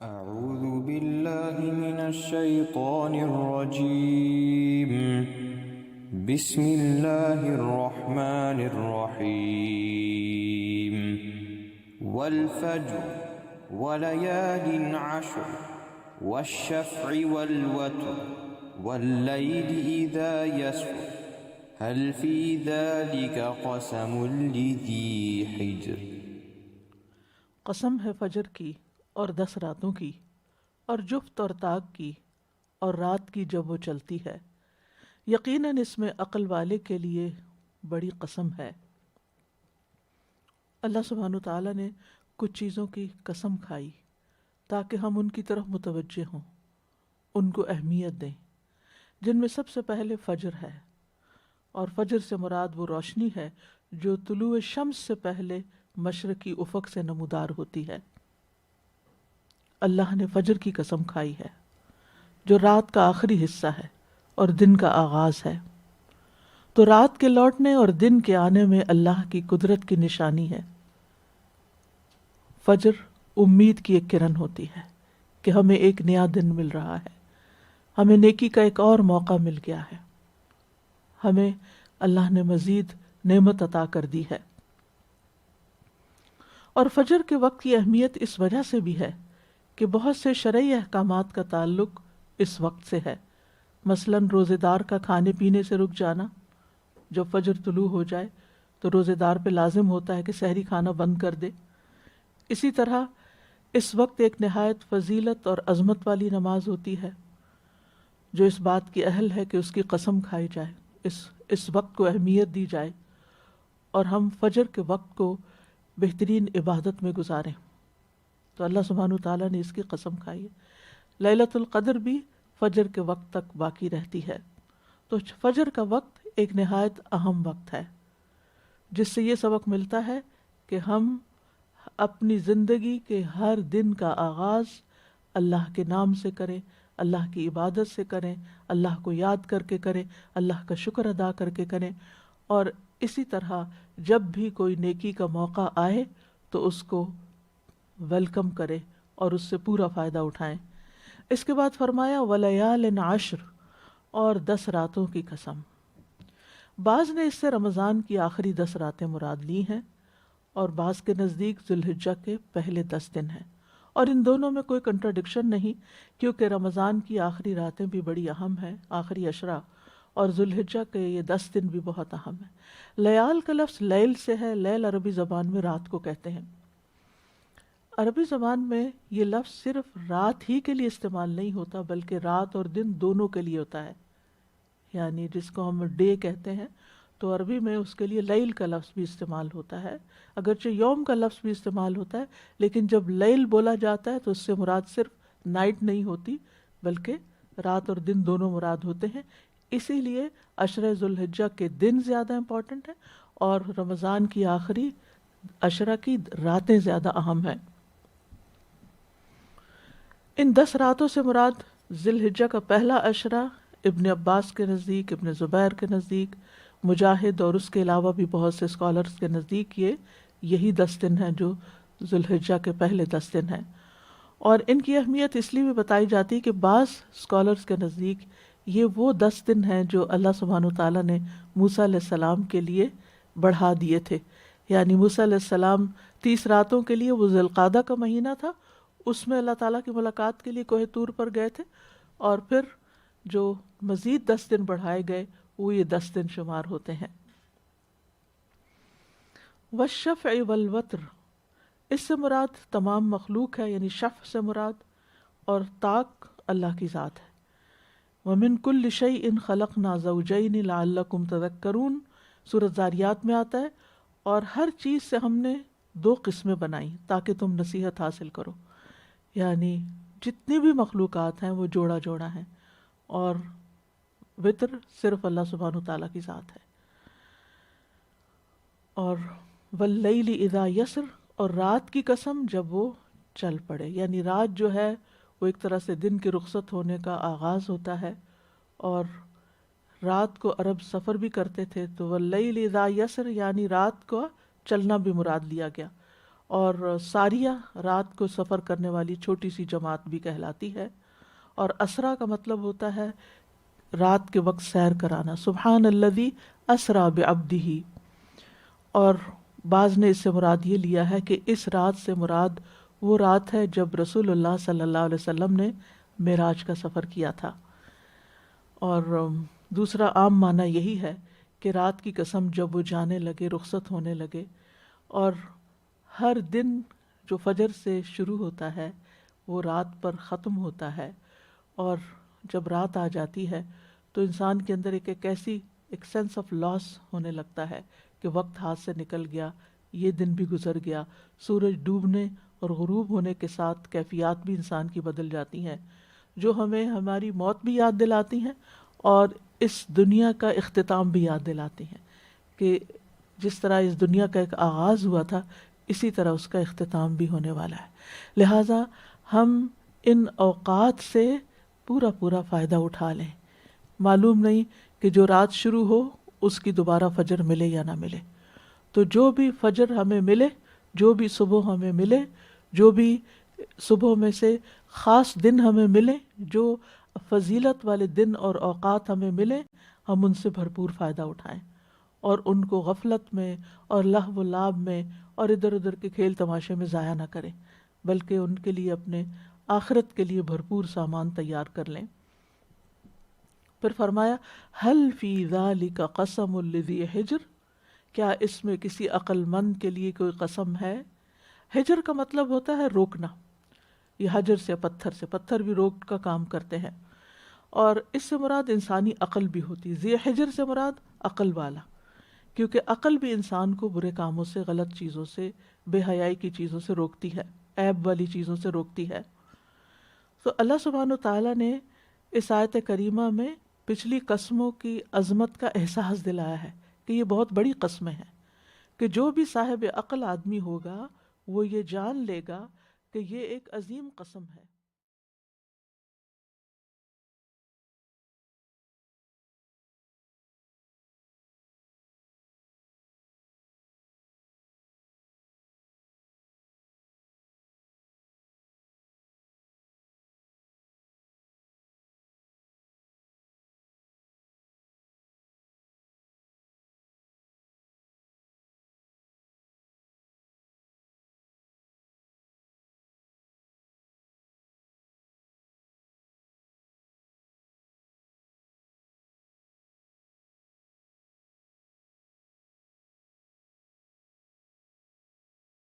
أعوذ بالله من الشيطان الرجيم. بسم الله الرحمن الرحيم. والفجر وليال عشر والشفع والوتر والليل إذا يسر هل في ذلك قسم لذي حجر. قسم ہے فجر کی اور 10 راتوں کی اور جفت اور طاق کی اور رات کی جب وہ چلتی ہے، یقیناً اس میں عقل والے کے لیے بڑی قسم ہے۔ اللہ سبحانہ وتعالیٰ نے کچھ چیزوں کی قسم کھائی تاکہ ہم ان کی طرف متوجہ ہوں، ان کو اہمیت دیں، جن میں سب سے پہلے فجر ہے، اور فجر سے مراد وہ روشنی ہے جو طلوع شمس سے پہلے مشرقی افق سے نمودار ہوتی ہے۔ اللہ نے فجر کی قسم کھائی ہے جو رات کا آخری حصہ ہے اور دن کا آغاز ہے۔ تو رات کے لوٹنے اور دن کے آنے میں اللہ کی قدرت کی نشانی ہے۔ فجر امید کی ایک کرن ہوتی ہے کہ ہمیں ایک نیا دن مل رہا ہے، ہمیں نیکی کا ایک اور موقع مل گیا ہے، ہمیں اللہ نے مزید نعمت عطا کر دی ہے۔ اور فجر کے وقت کی اہمیت اس وجہ سے بھی ہے کہ بہت سے شرعی احکامات کا تعلق اس وقت سے ہے۔ مثلاً روزے دار کا کھانے پینے سے رک جانا، جب فجر طلوع ہو جائے تو روزے دار پہ لازم ہوتا ہے کہ سحری کھانا بند کر دے۔ اسی طرح اس وقت ایک نہایت فضیلت اور عظمت والی نماز ہوتی ہے جو اس بات کی اہل ہے کہ اس کی قسم کھائی جائے، اس وقت کو اہمیت دی جائے اور ہم فجر کے وقت کو بہترین عبادت میں گزاریں۔ تو اللہ سبحانہ وتعالیٰ نے اس کی قسم کھائی ہے۔ لیلۃ القدر بھی فجر کے وقت تک باقی رہتی ہے۔ تو فجر کا وقت ایک نہایت اہم وقت ہے جس سے یہ سبق ملتا ہے کہ ہم اپنی زندگی کے ہر دن کا آغاز اللہ کے نام سے کریں، اللہ کی عبادت سے کریں، اللہ کو یاد کر کے کریں، اللہ کا شکر ادا کر کے کریں، اور اسی طرح جب بھی کوئی نیکی کا موقع آئے تو اس کو ویلکم کرے اور اس سے پورا فائدہ اٹھائیں۔ اس کے بعد فرمایا وَلَيَالٍ عَشْرٍ، اور 10 راتوں کی قسم۔ بعض نے اس سے رمضان کی آخری 10 راتیں مراد لی ہیں اور بعض کے نزدیک ذوالحجہ کے پہلے 10 دن ہیں، اور ان دونوں میں کوئی کنٹراڈکشن نہیں کیونکہ رمضان کی آخری راتیں بھی بڑی اہم ہیں، آخری عشرہ، اور ذوالحجہ کے یہ 10 دن بھی بہت اہم ہیں۔ لیال کا لفظ لیل سے ہے، لیل عربی زبان میں رات کو کہتے ہیں۔ عربی زبان میں یہ لفظ صرف رات ہی کے لیے استعمال نہیں ہوتا بلکہ رات اور دن دونوں کے لیے ہوتا ہے، یعنی جس کو ہم ڈے کہتے ہیں تو عربی میں اس کے لیے لیل کا لفظ بھی استعمال ہوتا ہے، اگرچہ یوم کا لفظ بھی استعمال ہوتا ہے، لیکن جب لیل بولا جاتا ہے تو اس سے مراد صرف نائٹ نہیں ہوتی بلکہ رات اور دن دونوں مراد ہوتے ہیں۔ اسی لیے عشرہ ذوالحجہ کے دن زیادہ امپورٹنٹ ہیں اور رمضان کی آخری عشرہ کی راتیں زیادہ اہم ہیں۔ ان 10 راتوں سے مراد ذی الحجہ کا پہلا عشرہ ابن عباس کے نزدیک، ابن زبیر کے نزدیک، مجاہد اور اس کے علاوہ بھی بہت سے اسکالرز کے نزدیک یہی 10 دن ہیں جو ذی الحجہ کے پہلے 10 دن ہیں۔ اور ان کی اہمیت اس لیے بھی بتائی جاتی ہے کہ بعض اسکالرز کے نزدیک یہ وہ 10 دن ہیں جو اللہ سبحانہ وتعالیٰ نے موسیٰ علیہ السلام کے لیے بڑھا دیے تھے، یعنی موسیٰ علیہ السلام 30 راتوں کے لیے، وہ ذی القعدہ کا مہینہ تھا، اس میں اللہ تعالیٰ کی ملاقات کے لیے کوہ طور پر گئے تھے، اور پھر جو مزید 10 دن بڑھائے گئے وہ یہ 10 دن شمار ہوتے ہیں۔ والشفع والوتر، اس سے مراد تمام مخلوق ہے، یعنی شفع سے مراد، اور طاق اللہ کی ذات ہے۔ وَمِن كُلِّ شَيْءٍ خَلَقْنَا زَوْجَيْنِ لَعَلَّكُمْ تَذَكَّرُونَ، سورۃ ذاریات میں آتا ہے، اور ہر چیز سے ہم نے 2 قسمیں بنائی تاکہ تم نصیحت حاصل کرو، یعنی جتنی بھی مخلوقات ہیں وہ جوڑا جوڑا ہیں، اور وطر صرف اللہ سبحانہ وتعالیٰ کی ذات ہے۔ اور واللیل اذا یسر، اور رات کی قسم جب وہ چل پڑے، یعنی رات جو ہے وہ ایک طرح سے دن کے رخصت ہونے کا آغاز ہوتا ہے، اور رات کو عرب سفر بھی کرتے تھے، تو واللیل اذا یسر یعنی رات کو چلنا بھی مراد لیا گیا، اور ساریہ رات کو سفر کرنے والی چھوٹی سی جماعت بھی کہلاتی ہے، اور اسرا کا مطلب ہوتا ہے رات کے وقت سیر کرانا، سبحان الذی اسرا بعبدہ، اور بعض نے اس سے مراد یہ لیا ہے کہ اس رات سے مراد وہ رات ہے جب رسول اللہ صلی اللہ علیہ وسلم نے معراج کا سفر کیا تھا، اور دوسرا عام معنی یہی ہے کہ رات کی قسم جب وہ جانے لگے، رخصت ہونے لگے، اور ہر دن جو فجر سے شروع ہوتا ہے وہ رات پر ختم ہوتا ہے، اور جب رات آ جاتی ہے تو انسان کے اندر ایک سینس آف لاس ہونے لگتا ہے کہ وقت ہاتھ سے نکل گیا، یہ دن بھی گزر گیا۔ سورج ڈوبنے اور غروب ہونے کے ساتھ کیفیات بھی انسان کی بدل جاتی ہیں، جو ہمیں ہماری موت بھی یاد دلاتی ہیں اور اس دنیا کا اختتام بھی یاد دلاتی ہیں، کہ جس طرح اس دنیا کا ایک آغاز ہوا تھا اسی طرح اس کا اختتام بھی ہونے والا ہے۔ لہٰذا ہم ان اوقات سے پورا فائدہ اٹھا لیں۔ معلوم نہیں کہ جو رات شروع ہو اس کی دوبارہ فجر ملے یا نہ ملے، تو جو بھی فجر ہمیں ملے، جو بھی صبح ہمیں ملے، جو بھی صبح میں سے خاص دن ہمیں ملے، جو فضیلت والے دن اور اوقات ہمیں ملے، ہم ان سے بھرپور فائدہ اٹھائیں اور ان کو غفلت میں اور لہو و لعب میں اور ادھر ادھر کے کھیل تماشے میں ضائع نہ کریں، بلکہ ان کے لیے اپنے آخرت کے لیے بھرپور سامان تیار کر لیں۔ پھر فرمایا ہل فی ذالک قسم لذی حجر، کیا اس میں کسی عقل مند کے لیے کوئی قسم ہے؟ حجر کا مطلب ہوتا ہے روکنا، یہ حجر سے پتھر بھی روک کا کام کرتے ہیں، اور اس سے مراد انسانی عقل بھی ہوتی ہے۔ ذی حجر سے مراد عقل والا، کیونکہ عقل بھی انسان کو برے کاموں سے، غلط چیزوں سے، بے حیائی کی چیزوں سے روکتی ہے، عیب والی چیزوں سے روکتی ہے۔ تو اللہ سبحانہ وتعالیٰ نے اس آیت کریمہ میں پچھلی قسموں کی عظمت کا احساس دلایا ہے کہ یہ بہت بڑی قسمیں ہیں، کہ جو بھی صاحب عقل آدمی ہوگا وہ یہ جان لے گا کہ یہ ایک عظیم قسم ہے۔